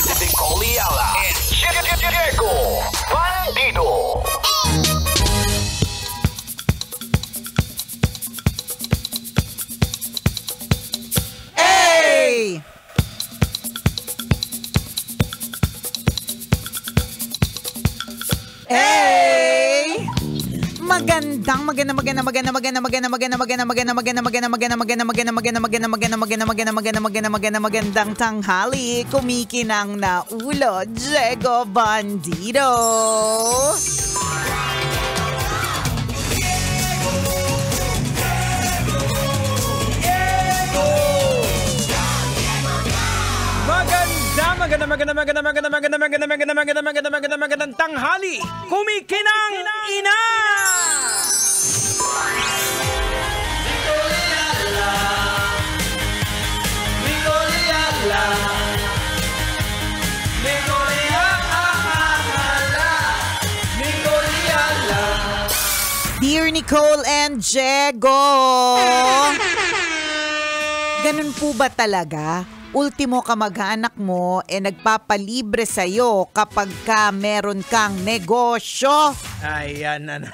Nicole Ayala and Diego Bandido. Hey! Hey! Magandang tanghali, kumikinang na ulo, Diego Bandido. Magandang tanghali, kumikinang ina! Dear Nicole and Diego, ganun po ba talaga? Ultimo kamag-anak mo nagpapalibre sa'yo kapag ka meron kang negosyo. Ayan na.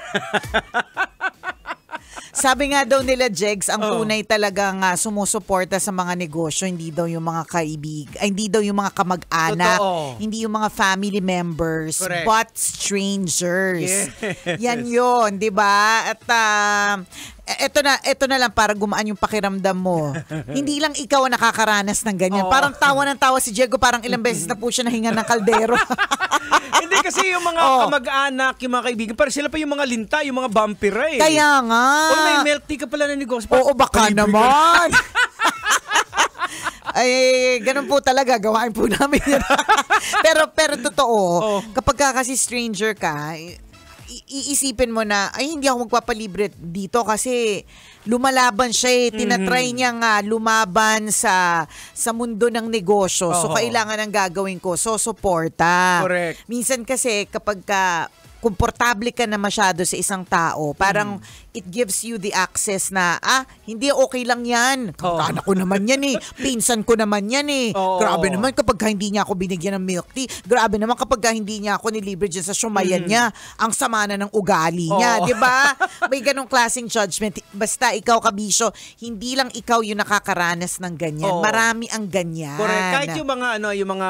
Sabi nga daw nila, Jegs, ang tunay talagang sumusuporta sa mga negosyo, hindi daw yung mga hindi daw yung mga kamag-anak, hindi yung mga family members, correct, but strangers. Yes. Yan yun, di ba? At eto na lang para gumaan yung pakiramdam mo. Hindi lang ikaw ang nakakaranas ng ganyan. Parang tawa ng tawa si Diego, parang ilang beses na po siya nahinga ng kaldero. Hindi kasi yung mga kamag-anak, yung mga kaibigan, parang sila pa yung mga linta, yung mga vampira eh. Kaya nga. May milk tea ka pala na negosyo. Oo, baka naman. Ay, ganun po talaga, gawain po namin yan. pero totoo, kapag kasi stranger ka, iisipin mo na, ay hindi ako magpapalibre dito kasi lumalaban siya tinatry niyang lumaban sa mundo ng negosyo. So, kailangan ang gagawin ko. So, suporta. Correct. Minsan kasi kapag komportable ka na masyado sa isang tao, parang it gives you the access na, hindi okay lang yan. Kamag-anak ko naman yan eh. Pinsan ko naman yan eh. Grabe naman kapag hindi niya ako binigyan ng milk tea. Grabe naman kapag hindi niya ako nilibre dyan sa shumayan niya. Ang sama na ng ugali niya. Diba? May ganong klaseng judgment. Basta ikaw, kabisyo, hindi lang ikaw yung nakakaranas ng ganyan. Marami ang ganyan. Correct. Kahit yung mga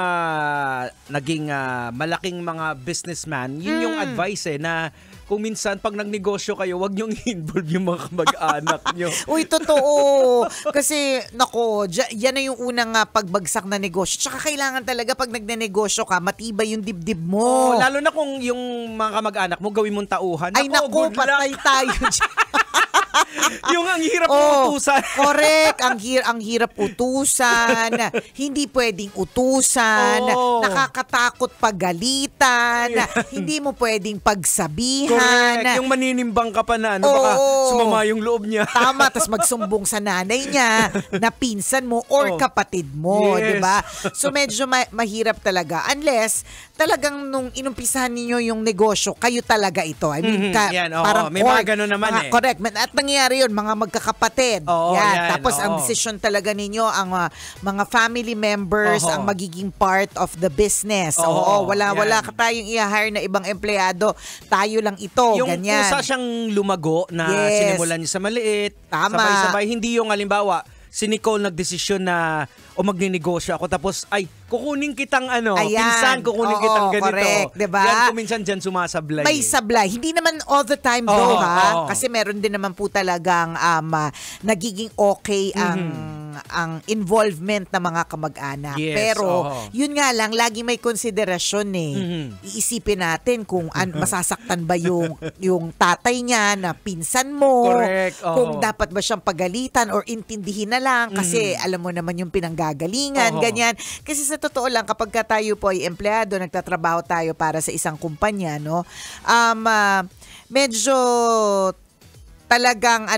naging malaking mga businessman, yun yung advice na kung minsan pag nagnegosyo kayo, wag niyong i-involve yung mga kamag-anak niyo. Uy, totoo. Kasi, nako, yan na yung unang pagbagsak na negosyo. Tsaka kailangan talaga pag nagnenegosyo ka, matibay yung dibdib mo. Lalo na kung yung mga kamag-anak mo, gawin mong tauhan. Ay, nako, patay tayo. Yung ang hirap utusan. Correct. Ang hirap utusan. Hindi pwedeng utusan. Nakakatakot pagalitan. Hindi mo pwedeng pagsabihan. Correct. Yung maninimbang ka pa na, baka sumama yung loob niya. Tama, tas magsumbong sa nanay niya na pinsan mo or kapatid mo, yes, 'di ba? So medyo mahirap talaga unless talagang nung inumpisahan ninyo yung negosyo, kayo talaga ito. I mean, parang may mga ganun naman correct. At nangyayari yun, mga magkakapatid. Yan. Tapos ang decision talaga ninyo, ang mga family members ang magiging part of the business. Wala ka tayong i-hire na ibang empleyado. Tayo lang ito. Yung ganyan. kusa siyang lumago na sinimulan niya sa maliit. Tama. Sabay-sabay. Hindi yung halimbawa, si Nicole nagdesisyon na magnenegosyo ako tapos kukunin kitang pinsan, kukunin kitang ganito. Correct, diba? Yan kung minsan dyan sumasablay. May sablay. Hindi naman all the time kasi meron din naman po talagang nagiging okay ang involvement ng mga kamag-anak. Yes, pero yun nga lang, lagi may konsiderasyon Iisipin natin kung masasaktan ba yung tatay niya na pinsan mo. Correct. Kung dapat ba siyang pagalitan or intindihin na lang kasi alam mo naman yung pinanggagalingan, ganyan. Kasi sa totoo lang, kapag tayo po ay empleyado, nagtatrabaho tayo para sa isang kumpanya, medyo talagang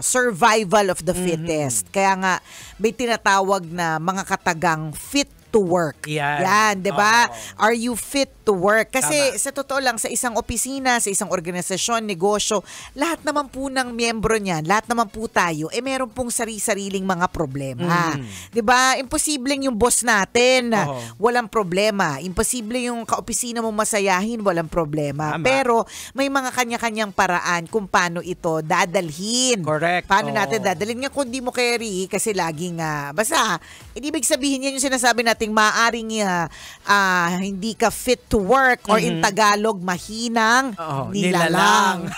survival of the fittest. Kaya nga, may tinatawag na mga katagang fit to work. Yan. 'di ba? Oo. Are you fit to work? Kasi Tama. sa totoo lang, sa isang opisina, sa isang organisasyon, negosyo, lahat naman po ng miyembro niyan, lahat naman po tayo, meron pong sari-sariling mga problema. 'Di ba? Imposibleng yung boss natin, walang problema. Imposible yung kaopisina mo masayahin, walang problema. Tama. Pero may mga kanya-kanyang paraan kung paano ito dadalhin. Correct. Paano Oo. natin dadalhin? Nga kung di mo carry, kasi laging, basta, ibig sabihin yan yung sinasabi nating maaring hindi ka fit to work or in Tagalog, mahinang nilalang.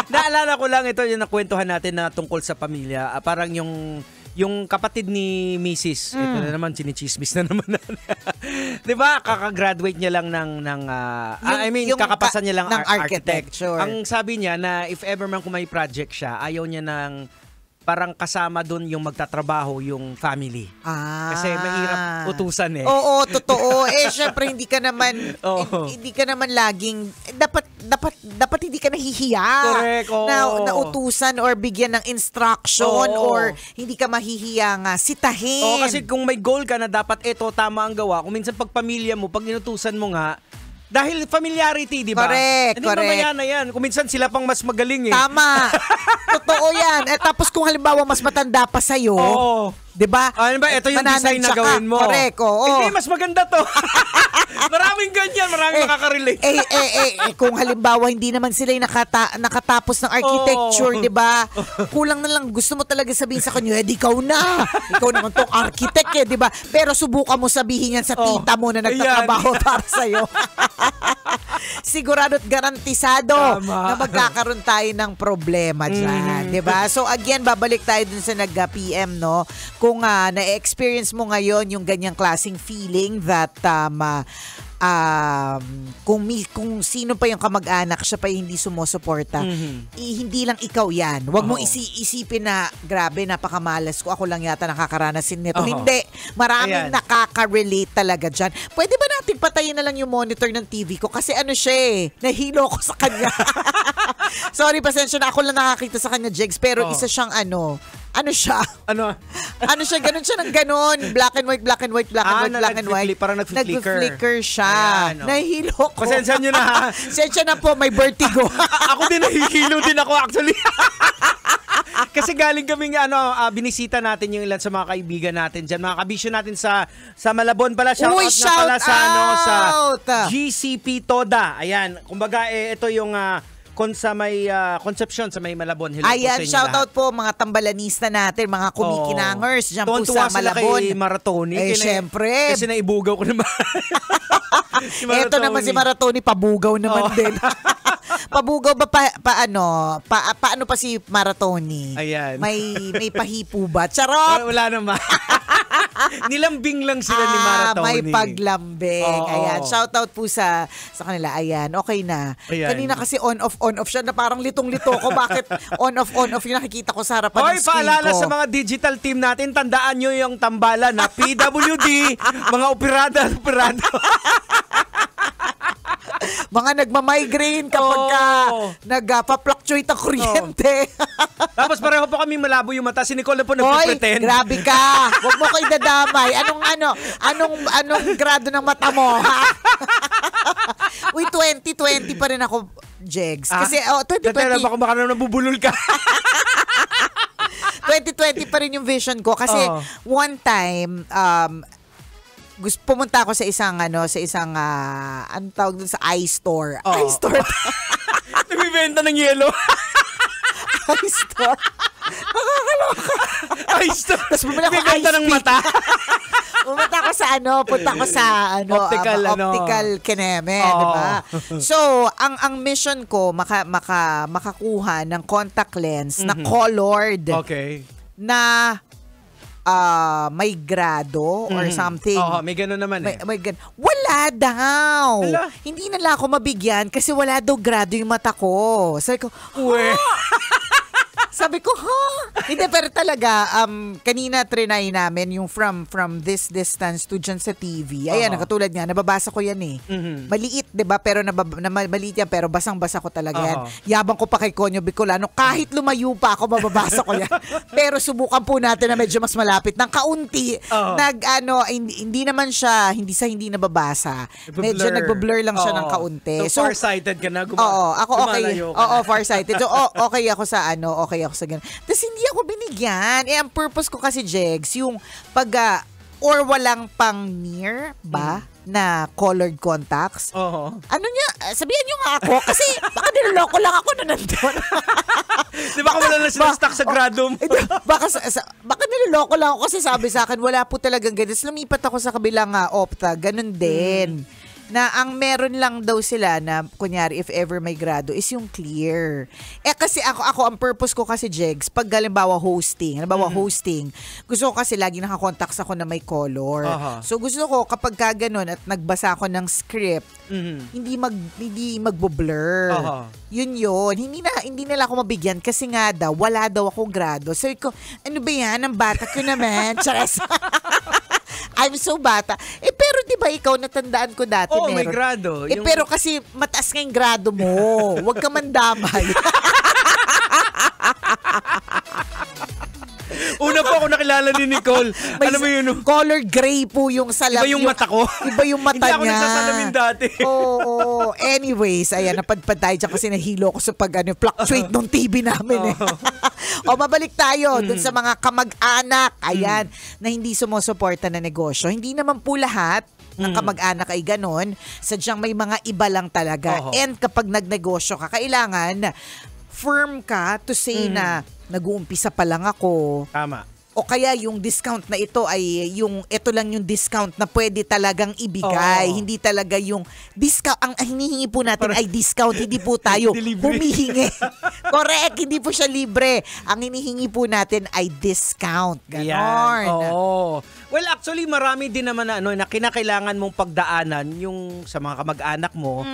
Naalala ko lang ito yung nakwentuhan natin na tungkol sa pamilya. Parang yung kapatid ni Mrs. Ito na naman, sinichismis na naman. 'Di ba? Kakagraduate niya lang ng kakapasan niya lang ng architecture. architecture. Ang sabi niya na if ever man kung may project siya, ayaw niya ng parang kasama doon yung magtatrabaho yung family. Kasi mahirap utusan eh. Oo, totoo. Syempre hindi ka naman Oo. hindi ka naman laging dapat hindi ka nahihiya. Correct, oo. Na utusan or bigyan ng instruction Oo. or hindi ka mahihiyang sitahin. Oo, kasi kung may goal ka na dapat ito tama ang gawa, kung minsan pag pamilya mo, pag inutusan mo nga, dahil familiarity, di ba? Correct, Hindi correct. mamaya na yan. Kung minsan sila pang mas magaling eh. Tama. Totoo yan. Tapos kung halimbawa mas matanda pa sa'yo, Oo. 'di ba? Ano ba? Ito yung design na mananansya ka. gawin mo. Correct, oo. Hindi, mas maganda to. Maraming ganyan. Maraming makaka-relate. Kung halimbawa hindi naman sila yung nakatapos ng architecture, Oo. 'di ba? Kulang na lang, gusto mo talaga sabihin sa kanya, ikaw na. Ikaw naman tong architect 'di ba? Pero subukan mo sabihin yan sa tita mo na nagtatrabaho para sa iyo. Sigurado at garantisado Tama. na magkakaroon tayo ng problema diyan, 'di ba? So again, babalik tayo dun sa nag-PM, no? Kung na-experience mo ngayon yung ganyang klaseng feeling that kung sino pa yung kamag-anak, siya pa yung hindi sumusuporta, hindi lang ikaw yan. Huwag mong isipin na, grabe, napakamalas ko, ako lang yata nakakaranas nito. Hindi. Maraming nakaka-relate talaga dyan. Pwede ba natin patayin na lang yung monitor ng TV ko? Kasi nahilo ko sa kanya. Sorry, pasensya na, ako lang nakakita sa kanya, Jegs, pero isa siyang ano siya? Ano siya? Ganun siya ng ganun. Black and white, black and white, black and white, black and white. Parang nag-flicker. Nag-flicker siya. Ayan, Nahihilo ko. Pasensya nyo na ha. Pasensya na po, may vertigo. Ako din, nahihilo din ako actually. Kasi galing kaming binisita natin yung ilan sa mga kaibigan natin dyan. Mga kabisyo natin sa Malabon pala. Shout Uy, out na pala shout sa out! GCP Toda. Ayan. Kumbaga, ito yung sa may Concepcion, sa may Malabon. Hello po Ayan, sa inyo shout lahat. out po mga tambalanista natin, mga kumikinangers dyan po Tuwan-tuwa sa sila Malabon. kay Maratoni. Syempre. Kasi naibugaw ko naman. Ito naman si Maratoni, pabugaw naman din. Pabugaw ba paano pa si Maratoni? Ayan. May pahipo ba? Charot! Wala naman. Nilambing lang sila ni Maratoni. May paglambing. Oo. Ayan. Shout out po sa kanila. Ayan. Okay na. Ayan. Kanina kasi on off siya na parang litong-lito ko. Bakit on off yung nakikita ko sa harapan Hoy, ng screen paalala ko. sa mga digital team natin, tandaan nyo yung tambalan na PWD, mga operado. Mga nagmamigraine kapag nagpa-fluctuate ang kuryente. Tapos pareho po kami malabo yung mata. Si Nicole na po Hoy, nagpipretend. grabe ka. Huwag mo ko idadamay. Anong grado ng mata mo, ha? Uy, 2020 pa rin ako, Jegs. Kasi, 2020. Baka nabubulol ka. 2020 pa rin yung vision ko. Kasi, one time, pumunta ako sa isang anong tawag dun, sa iStore. iStore. Nagbibenta ng yelo. iStore. Nakakaloka. iStore. Tapos bumili ako Nagbibenta ng mata. punta ko sa optical kineme, di ba? So, ang mission ko makakuha ng contact lens na colored. Okay. Na may grado or something. May gano'n naman Wala daw. Hala. Hindi na lang ako mabigyan kasi wala daw grado yung mata ko. Sabi ko, Uwe. Sabi ko, Hindi, pero talaga, kanina trinay namin yung from this distance to dyan sa TV. Ayan, katulad nga, nababasa ko yan eh. Maliit, di ba? Pero maliit yan, pero basang-basa ko talaga yan. Yabang ko pa kay Konyo Bicolano, kahit lumayo pa ako, mababasa ko yan. Pero subukan po natin na medyo mas malapit ng kaunti. Hindi naman siya, hindi nababasa. Medyo nagbo-blur lang siya ng kaunti. So farsighted ka na. Ako okay. Farsighted. So, okay ako sa ganun. Tapos hindi ako binigyan. Ang purpose ko kasi, Jegs, yung or walang pang near ba na colored contacts. Sabihan nyo nga ako kasi baka niloloko lang ako na nandun. Di ba wala na sinastock sa grado mo? Baka niloloko lang ako kasi sabi sa akin, wala po talagang ganun. Lumipat ako sa kabilang opta. Ganun din. Na ang meron lang daw sila na, kunyari, if ever may grado, is yung clear. Kasi ako ang purpose ko kasi, Jegs, pag halimbawa hosting, gusto ko kasi lagi nakakontacts ako na may color. So gusto ko kapag gano'n at nagbasa ako ng script, hindi magbo-blur. Yun. Hindi nila ako mabigyan kasi nga daw, wala daw akong grado. So ko, ano ba yan? Ang bata ko naman. Charas. I'm so bata. Pero di ba ikaw natandaan ko dati meron? May grado. Pero kasi mataas nga yung grado mo. Huwag ka mandamay. Una po ako nakilala ni Nicole. Alam mo yun? Color gray po yung salam. Iba yung mata ko. Iba yung mata niya. Hindi ako nagsasalamin dati. Oo. Anyways, ayan, napadpad tayo dyan kasi nahilo ko sa fluctuate ng TV namin. Mabalik tayo dun sa mga kamag-anak. Ayan, na hindi sumusuporta na negosyo. Hindi naman po lahat ng kamag-anak ay ganon. Sadyang may mga iba lang talaga. And kapag nagnegosyo ka, kailangan firm ka to say na nag-uumpisa pa lang ako. Tama. O kaya yung discount na ito ay ito lang yung discount na pwede talagang ibigay. Hindi talaga yung discount. Ang hinihingi po natin ay discount. Hindi po tayo humihingi. Correct. Hindi po siya libre. Ang hinihingi po natin ay discount. Ganon. Well, actually, marami din naman na kinakailangan mong pagdaanan yung sa mga kamag-anak mo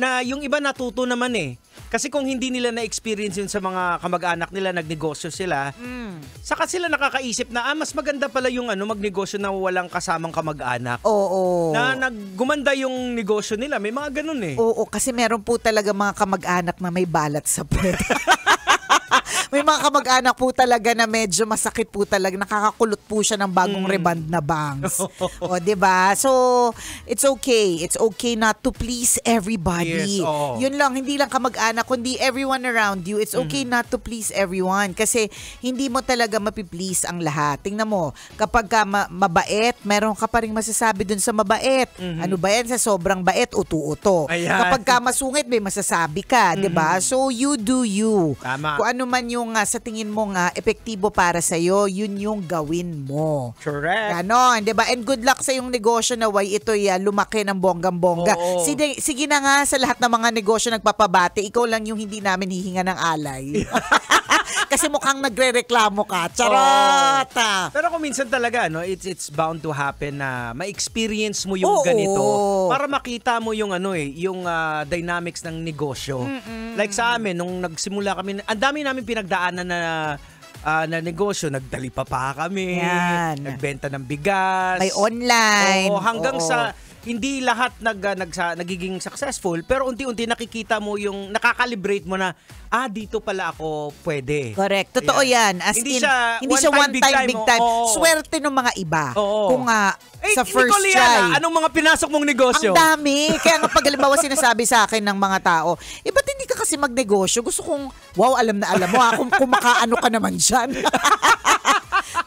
na yung iba natuto naman eh. Kasi kung hindi nila na-experience yun sa mga kamag-anak nila, nagnegosyo sila, saka sila nakakaisip na, mas maganda pala yung magnegosyo na walang kasamang kamag-anak. Oo. Na naggumanda yung negosyo nila. May mga ganun eh. Oo, kasi meron po talaga mga kamag-anak na may balat sa puwet. May mga kamag-anak po talaga na medyo masakit po talaga. Nakakakulot po siya ng bagong reband na bangs. O, diba? So, it's okay. It's okay not to please everybody. Yes, Yun lang, hindi lang kamag-anak, kundi everyone around you. It's okay not to please everyone. Kasi hindi mo talaga mapiplease ang lahat. Tingnan mo, kapag ka mabait, meron ka pa rin masasabi dun sa mabait. Ano ba yan? Sa sobrang bait, uto-uto. Kapag ka masungit, may masasabi ka. Diba? So, you do you. Tama. Kung ano man yung sa tingin mo nga epektibo para sa'yo, yun yung gawin mo. Correct. Ganon, diba? And good luck sa yung negosyo na ito'y lumaki ng bonggang-bongga. Sige na nga sa lahat ng mga negosyo nagpapabati, ikaw lang yung hindi namin hihinga ng alay. Kasi mukhang nagre-reklamo ka. Charota! Pero kung minsan talaga, it's bound to happen na ma-experience mo yung ganito para makita mo yung yung dynamics ng negosyo. Like sa amin, nung nagsimula kami, ang dami namin pinagdaanan na negosyo, nagdalipa pa kami, nagbenta ng bigas. May online. Hanggang sa hindi lahat nagiging successful, pero unti-unti nakikita mo yung nakakalibrate mo na dito pala ako pwede. Correct. Totoo yan. As hindi hindi siya siya one time, big time. Swerte ng mga iba. Kung sa first try. Anong mga pinasok mong negosyo? Ang dami. Kaya nga pag halimbawa sinasabi sa akin ng mga tao, ba't hindi ka kasi magnegosyo? Gusto kong, alam na alam mo kung makaano ka naman dyan.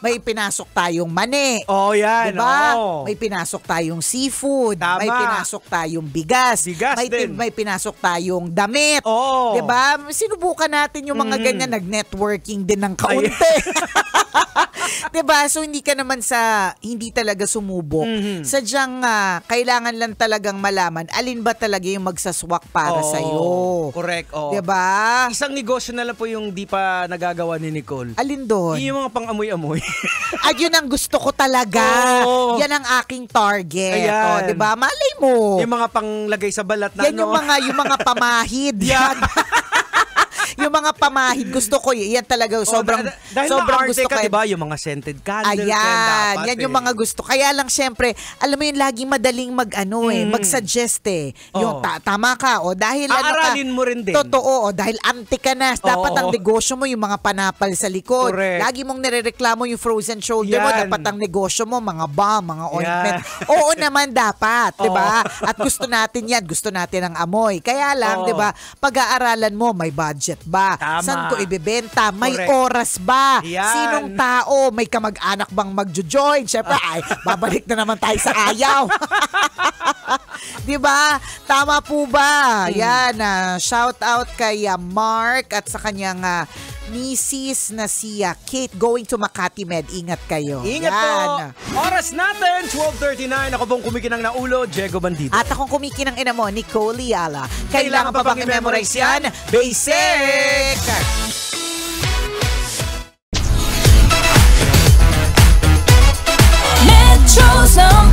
May pinasok tayong mani. Yan. Diba? May pinasok tayong seafood. Tama. May pinasok tayong bigas. May pinasok tayong damit. Diba? Sinubukan natin yung mga ganyan. Nag-networking din ng kaunti. Diba? So, hindi ka naman hindi talaga sumubok. Sadyang kailangan lang talagang malaman alin ba talaga yung magsaswak para sa'yo. Correct. Diba? Isang negosyo na lang po yung di pa nagagawa ni Nicole. Alin doon? Yung mga pang-amoy-amoy. Yun ang gusto ko talaga. Yan ang aking target. Diba? Malay mo. Yung mga panglagay sa balat na yan yung mga pamahid. Yan. Yung mga pamahid, gusto ko yan talaga. Sobrang, dahil sobrang maarte gusto ka, ko. diba? Yung mga scented candles. Ayan, yan yung mga gusto. Kaya lang syempre, alam mo yun, laging madaling mag-suggest eh. Yung tama ka, o dahil aaralin mo rin din. Totoo, o dahil anti ka na. Dapat ang negosyo mo yung mga panapal sa likod. Correct. Lagi mong nirereklamo yung frozen shoulder mo. Yan. Dapat ang negosyo mo, mga balm, mga ointment. Oo naman dapat, di ba? At gusto natin yan. Gusto natin ang amoy. Kaya lang, di ba, pag-aaralan mo, may budget ba? Tama. Saan ko ibebenta? May Correct. oras ba? Yan. Sinong tao? May kamag-anak bang magjo-join? Siyempre, ay, babalik na naman tayo sa ayaw. Di ba? Tama po ba? Yan, shout out kay Mark at sa kanyang Mrs. na si Kate going to Makati Med. Ingat kayo. Ingat yan. po. Oras natin, 12:39. Ako pong kumikinang na ulo, Diego Bandido. At akong kumikinang ina mo, Nicole Liala. Kailangan pa bang i-memorize yan? Basic! Metro Zone.